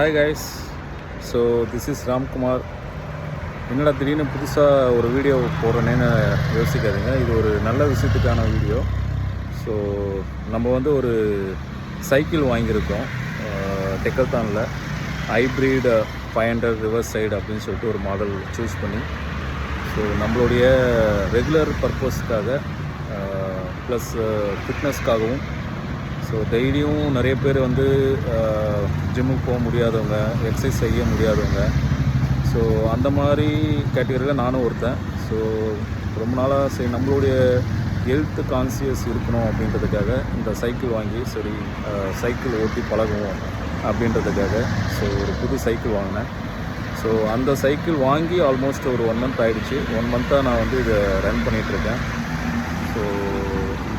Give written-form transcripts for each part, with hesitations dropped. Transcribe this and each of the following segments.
Hi guys. So this is Ramkumar. என்னடா திடீர்னு புதுசாக ஒரு வீடியோ போடுறேன்னு யோசிக்காதீங்க. இது ஒரு நல்ல விஷயத்துக்கான வீடியோ. ஸோ நம்ம வந்து ஒரு சைக்கிள் வாங்கியிருக்கோம் டெக்கல்தானில். ஹைப்ரிட் 500 ரிவர்ஸ் சைடு அப்படின்னு சொல்லிட்டு ஒரு மாடல் சூஸ் பண்ணி, ஸோ நம்மளுடைய ரெகுலர் பர்பஸ்க்காக ப்ளஸ் ஃபிட்னஸ்க்காகவும், ஸோ டெய்லியும் நிறைய பேர் வந்து ஜிம்முக்கு போக முடியாதவங்க, எக்ஸசைஸ் செய்ய முடியாதவங்க, ஸோ அந்த மாதிரி கேட்டகரியில் நானும் ஒருத்தன். ஸோ ரொம்ப நாளாக சரி நம்மளுடைய ஹெல்த் கான்சியஸ் இருக்கணும் அப்படின்றதுக்காக இந்த சைக்கிள் வாங்கி சரி சைக்கிள் ஓட்டி பழகுவோம் அப்படின்றதுக்காக ஸோ ஒரு புது சைக்கிள் வாங்கினேன். ஸோ அந்த சைக்கிள் வாங்கி ஆல்மோஸ்ட் ஒரு 1 மந்த் ஆகிடுச்சு. 1 மந்த்தாக நான் வந்து இதை ரன் பண்ணிகிட்ருக்கேன். ஸோ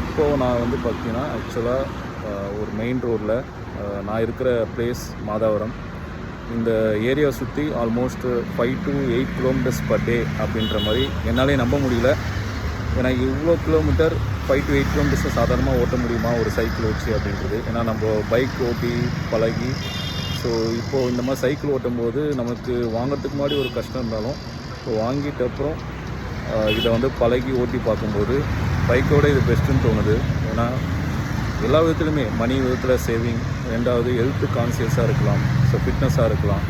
இப்போது நான் வந்து பார்த்திங்கன்னா ஆக்சுவலாக ஒரு மெயின் ரோடில் நான் இருக்கிற பிளேஸ் மாதாவரம். இந்த ஏரியா சுற்றி almost 5 to 8 kilometres per day அப்படின்ற மாதிரி என்னாலே நம்ப முடியல. ஏன்னா இவ்வளோ கிலோமீட்டர் 5 to 8 கிலோமீட்டர்ஸை சாதாரணமாக ஓட்ட முடியுமா ஒரு சைக்கிள் வச்சு அப்படின்றது. ஏன்னா நம்ம பைக் ஓட்டி பழகி, ஸோ இப்போது இந்த மாதிரி சைக்கிள் ஓட்டும்போது நமக்கு வாங்கிறதுக்கு முன்னாடி ஒரு கஷ்டம் இருந்தாலும் இப்போ வாங்கிட்ட அப்புறம் இதை வந்து பழகி ஓட்டி பார்க்கும்போது பைக்கோட இது பெஸ்ட்டுன்னு தோணுது. ஏன்னா எல்லா விதத்துலையுமே மணி விதத்தில் சேவிங், ரெண்டாவது ஹெல்த்து கான்சியஸாக இருக்கலாம், ஸோ ஃபிட்னஸாக இருக்கலாம்.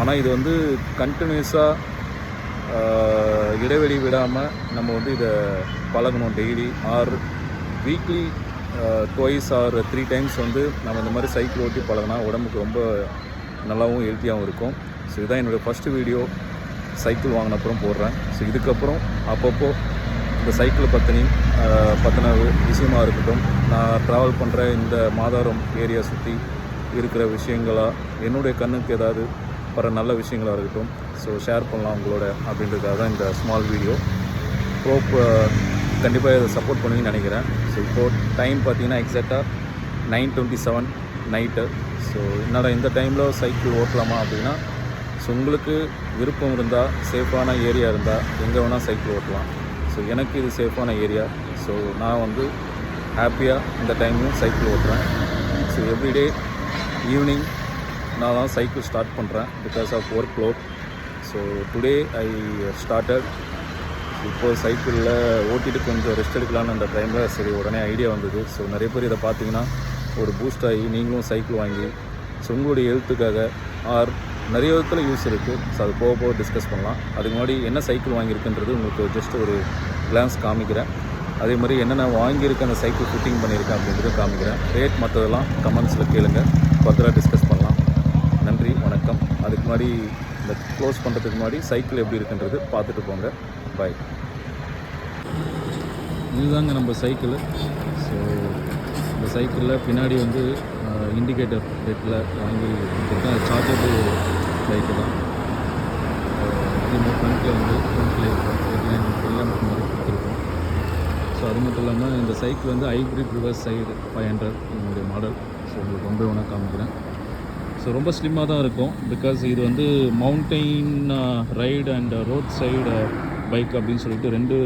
ஆனால் இது வந்து கண்டினியூஸாக இடைவெளி விடாமல் நம்ம வந்து இதை பழகணும். Daily R weekly 2 or 3 times வந்து நம்ம இந்த மாதிரி சைக்கிள் ஓட்டி பழகினா உடம்புக்கு ரொம்ப நல்லாவும் ஹெல்த்தியாகவும் இருக்கும். ஸோ இதுதான் என்னுடைய ஃபஸ்ட்டு வீடியோ சைக்கிள் வாங்கினப்புறம் போடுறேன். ஸோ இதுக்கப்புறம் அப்பப்போ இந்த சைக்கிளை பற்றின விஷயமாக இருக்கட்டும், நான் ட்ராவல் பண்ணுற இந்த மாதாவரம் ஏரியா சுற்றி இருக்கிற விஷயங்களாக, என்னுடைய கண்ணுக்கு ஏதாவது வர நல்ல விஷயங்களாக இருக்கட்டும், ஸோ ஷேர் பண்ணலாம் உங்களோட அப்படின்றதுக்காக தான் இந்த ஸ்மால் வீடியோ. ஹோப் கண்டிப்பாக இதை சப்போர்ட் பண்ணுவீங்கன்னு நினைக்கிறேன். ஸோ இப்போது டைம் பார்த்திங்கன்னா எக்ஸாக்டாக 9:27 நைட்டு. ஸோ என்னடா இந்த டைமில் சைக்கிள் ஓட்டலாமா அப்படின்னா, ஸோ உங்களுக்கு விருப்பம் இருந்தால், சேஃபான ஏரியா இருந்தால் எங்கே வேணால் சைக்கிள் ஓட்டலாம். ஸோ எனக்கு இது சேஃபான ஏரியா. ஸோ நான் வந்து ஹாப்பியாக இந்த டைம்லையும் சைக்கிள் ஓட்டுறேன். ஸோ எவ்ரிடே ஈவினிங் நான் தான் சைக்கிள் ஸ்டார்ட் பண்ணுறேன் because of work load. So today I started. இப்போது சைக்கிளில் ஓட்டிட்டு கொஞ்சம் ரெஸ்ட் எடுக்கலான்னு அந்த டைமில் சரி உடனே ஐடியா வந்தது. ஸோ நிறைய பேர் இதை பார்த்தீங்கன்னா ஒரு பூஸ்ட் ஆகி நீங்களும் சைக்கிள் வாங்கி, ஸோ உங்களுடைய ஹெல்த்துக்காக ஆர் நிறைய விதத்தில் யூஸ் இருக்குது. ஸோ அது போக போக டிஸ்கஸ் பண்ணலாம். அதுக்கு முன்னாடி என்ன சைக்கிள் வாங்கியிருக்குன்றது உங்களுக்கு ஜஸ்ட் ஒரு கிளான்ஸ் காமிக்கிறேன். அதே மாதிரி என்னென்ன வாங்கியிருக்கேன், அந்த சைக்கிள் ஃபிட்டிங் பண்ணியிருக்கேன் அப்படின்றத காமிக்கிறேன். ரேட் மற்றதெல்லாம் கமெண்ட்ஸில் கேளுங்க, ஃபர்தராக டிஸ்கஸ் பண்ணலாம். நன்றி, வணக்கம். அதுக்கு முன்னாடி இந்த க்ளோஸ் பண்ணுறதுக்கு முன்னாடி சைக்கிள் எப்படி இருக்குன்றது பார்த்துட்டு போங்க. பாய். இதுதாங்க நம்ம சைக்கிள். ஸோ இந்த சைக்கிளில் பின்னாடி வந்து இண்டிகேட்டர் ரேட்டில் வாங்கி கொடுத்துருக்கேன். அது சார்ஜபிள் லைட்டு தான். இது ஃப்ரண்ட்டில் வந்து ஃப்ரண்ட்டில் ஹெட்லைன் எல்லாம் மாதிரி கொடுத்துருக்கோம். ஸோ அது மட்டும் இல்லாமல் இந்த சைக்கிள் வந்து ஹைப்ரிட் ரிவர்ஸ் சைடு 500 என்னுடைய மாடல். ஸோ உங்களுக்கு ரொம்ப வேணால் காமிக்கிறேன். ஸோ ரொம்ப ஸ்லிம்மாக தான் இருக்கும் பிகாஸ் இது வந்து mountain ride and road side bike அப்படின்னு சொல்லிட்டு 2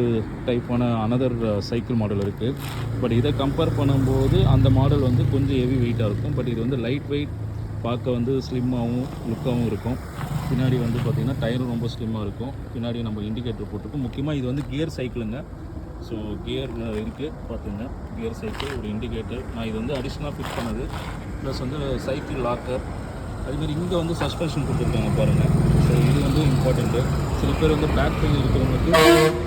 டைப்பான அனதர் சைக்கிள் மாடல் இருக்குது. பட் இதை கம்பேர் பண்ணும்போது அந்த மாடல் வந்து கொஞ்சம் ஹெவி வெயிட்டாக இருக்கும். பட் இது வந்து லைட் வெயிட், பார்க்க வந்து ஸ்லிம்மாகவும் லுக்காகவும் இருக்கும். பின்னாடி வந்து பார்த்திங்கன்னா டயரும் ரொம்ப ஸ்லிம்மாக இருக்கும். பின்னாடி நம்ம இண்டிகேட்டர் போட்டிருக்கோம். முக்கியமாக இது வந்து கியர் சைக்கிளுங்க. ஸோ கியர் இருக்குது பார்த்துங்க, கியர் சைக்கிள், ஒரு இண்டிகேட்டர். நான் இது வந்து அடிஷ்னலாக ஃபிட் பண்ணது. ப்ளஸ் வந்து சைக்கிள் லாக்கர், அதுமாதிரி இங்கே வந்து சஸ்பென்ஷன் கொடுத்துருக்காங்க பாருங்கள். ஸோ இது வந்து இம்பார்ட்டண்ட்டு. சில பேர் வந்து பேக் பெயின் இருக்கிறவங்களுக்கு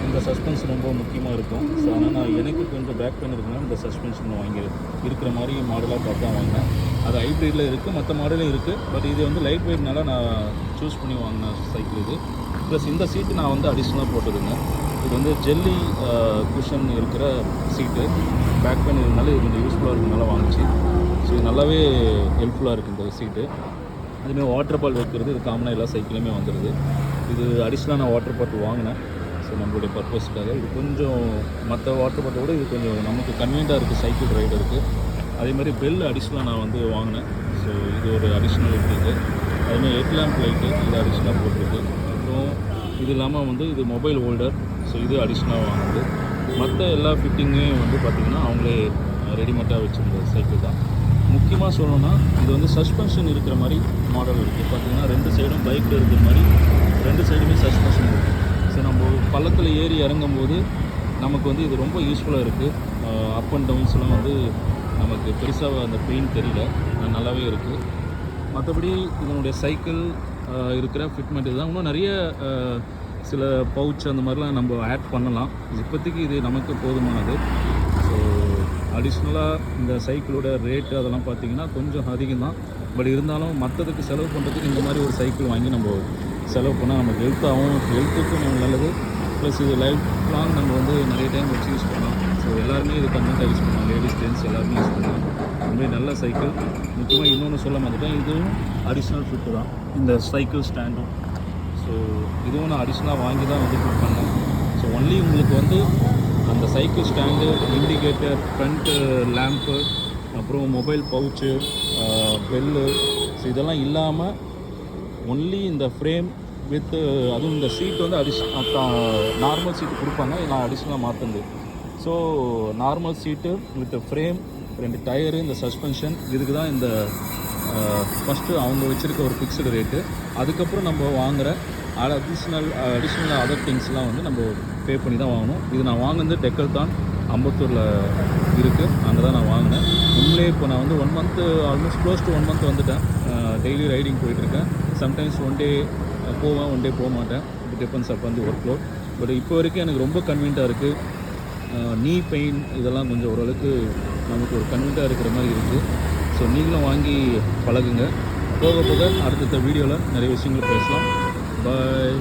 இந்த சஸ்பென்ஷன் ரொம்ப முக்கியமாக இருக்கும். ஸோ ஆனால் நான் எனக்கு கொஞ்சம் பேக் பெயின் இருக்குன்னா இந்த சஸ்பென்ஷன் வாங்கி இருக்கிற மாதிரி மாடலாக பார்த்து தான் வாங்கினேன். அது ஹைப்ரிட்டில் இருக்குது, மற்ற மாடலும் இருக்குது. பட் இது வந்து லைட் வெயிட்னால நான் சூஸ் பண்ணி வாங்கின சைக்கிள் இது. ப்ளஸ் இந்த சீட்டு நான் வந்து அடிஷ்னலாக போட்டதுங்க. இது வந்து ஜெல்லி குஷன் இருக்கிற சீட்டு. பேக் பெயின் இருந்தாலும் இது கொஞ்சம் யூஸ்ஃபுல்லாக இருக்கிறதுனால வாங்கிச்சு. ஸோ இது நல்லாவே ஹெல்ப்ஃபுல்லாக இருக்குது இந்த சீட்டு. அதுமாதிரி வாட்டர் பால் வைக்கிறது இது காமனாக எல்லா சைக்கிளுமே வந்துடுது. இது அடிஷ்னலாக நான் வாட்டர் பாட்டில் வாங்கினேன். ஸோ நம்மளுடைய பர்பஸ்க்காக இது கொஞ்சம் மற்ற வாட்டர் பாட்டில் கூட இது கொஞ்சம் நமக்கு கன்வீனியண்ட்டாக இருக்குது சைக்கிள் ரைடருக்கு. அதேமாதிரி பெல் அடிஷ்னலாக நான் வந்து வாங்கினேன். ஸோ இது ஒரு அடிஷ்னல் இருக்குது. அதுமாதிரி ஹெட் லேம்ப் லைட்டு இது அடிஷ்னலாக போட்டிருக்கு. அப்புறம் இது இல்லாமல் வந்து இது மொபைல் ஹோல்டர். ஸோ இது அடிஷ்னலாக வாங்கினது. மற்ற எல்லா ஃபிட்டிங்கையும் வந்து பார்த்திங்கன்னா அவங்களே ரெடிமேடாக வச்சுருந்த சைக்கிள் தான். முக்கியமாக சொல்லணும்னா இது வந்து சஸ்பென்ஷன் இருக்கிற மாதிரி மாடல் இருக்குது. பார்த்தீங்கன்னா 2 சைடும் பைக்கில் இருக்கிற மாதிரி 2 சைடுமே சஸ்பென்ஷன் இருக்குது. ஸோ நம்ம பள்ளத்தில் ஏறி இறங்கும்போது நமக்கு வந்து இது ரொம்ப யூஸ்ஃபுல்லாக இருக்குது. அப் அண்ட் டவுன்ஸ்லாம் வந்து நமக்கு பெருசாக அந்த பெயின் தெரியல, நல்லாவே இருக்குது. மற்றபடி இதனுடைய சைக்கிள் இருக்கிற ஃபிட்மெண்ட் இதுதான். இன்னும் நிறைய சில பவுச் அந்த மாதிரிலாம் நம்ம ஆட் பண்ணலாம். இப்போதைக்கு இது நமக்கு போதுமானது. ஸோ அடிஷ்னலாக இந்த சைக்கிளோட ரேட்டு அதெல்லாம் பார்த்திங்கன்னா கொஞ்சம் அதிகம் தான். பட் இருந்தாலும் மற்றதுக்கு செலவு பண்ணுறதுக்கு இந்த மாதிரி ஒரு சைக்கிள் வாங்கி நம்ம செலவு பண்ணால் நமக்கு ஹெல்த்துக்கும் நல்லது. ப்ளஸ் இது லைஃப் லாங் நம்ம வந்து நிறைய டைம் வச்சு யூஸ் பண்ணலாம். ஸோ எல்லாருமே இது கன்வெர்ட்டாக யூஸ் பண்ணலாம். லேடிஸ் ஜென்ட்ஸ் எல்லாருமே யூஸ் பண்ணலாம். ரொம்பவே நல்ல சைக்கிள். முக்கியமாக இன்னொன்று சொல்ல மாட்டேன், இதுவும் அடிஷ்னல் ஃபிட்டு தான் இந்த சைக்கிள் ஸ்டாண்டும். ஸோ இதுவும் நான் அடிஷ்னலாக வாங்கி தான் வந்து ஃபிட் பண்ணேன். ஸோ ஒன்லி உங்களுக்கு வந்து அந்த cycle stand, indicator, front lamp, அப்புறம் மொபைல் பவுச்சு, பெல்லு, ஸோ இதெல்லாம் இல்லாமல் ஒன்லி இந்த ஃப்ரேம் வித் அதுவும் இந்த சீட் வந்து நார்மல் சீட்டு கொடுப்பாங்க. நான் அடிஷ்னலாக மாற்றுது. So normal seat with frame, 2 tyre, இந்த சஸ்பென்ஷன், இதுக்கு தான் இந்த ஃபஸ்ட்டு அவங்க வச்சுருக்க ஒரு ஃபிக்ஸ்டு ரேட்டு. அதுக்கப்புறம் நம்ம வாங்குகிற அடிஷ்னல் அதர் திங்ஸ்லாம் வந்து நம்ம பே பண்ணி தான் வாங்கணும். இது நான் வாங்கினது டெக்கல்தான் அம்பத்தூரில் இருக்குது. அங்கே தான் நான் வாங்கினேன். உண்மையிலே இப்போ நான் வந்து 1 month almost close to 1 month வந்துட்டேன். டெய்லி ரைடிங் போயிட்டுருக்கேன். சம்டைம்ஸ் 1 டே போவேன், 1 டே போக மாட்டேன். இட் டிபெண்ட்ஸ் அப்போ வந்து ஒர்க் லோட். பட் இப்போ வரைக்கும் எனக்கு ரொம்ப கன்வீனியண்ட்டாக இருக்குது. நீ பெயின் இதெல்லாம் கொஞ்சம் ஓரளவுக்கு நமக்கு ஒரு கன்வீனியண்ட்டாக இருக்கிற மாதிரி இருக்குது. ஸோ நீங்களும் வாங்கி பழகுங்க. போக போக அடுத்த வீடியோவில் நிறைய விஷயங்கள் பேசலாம். பாய்.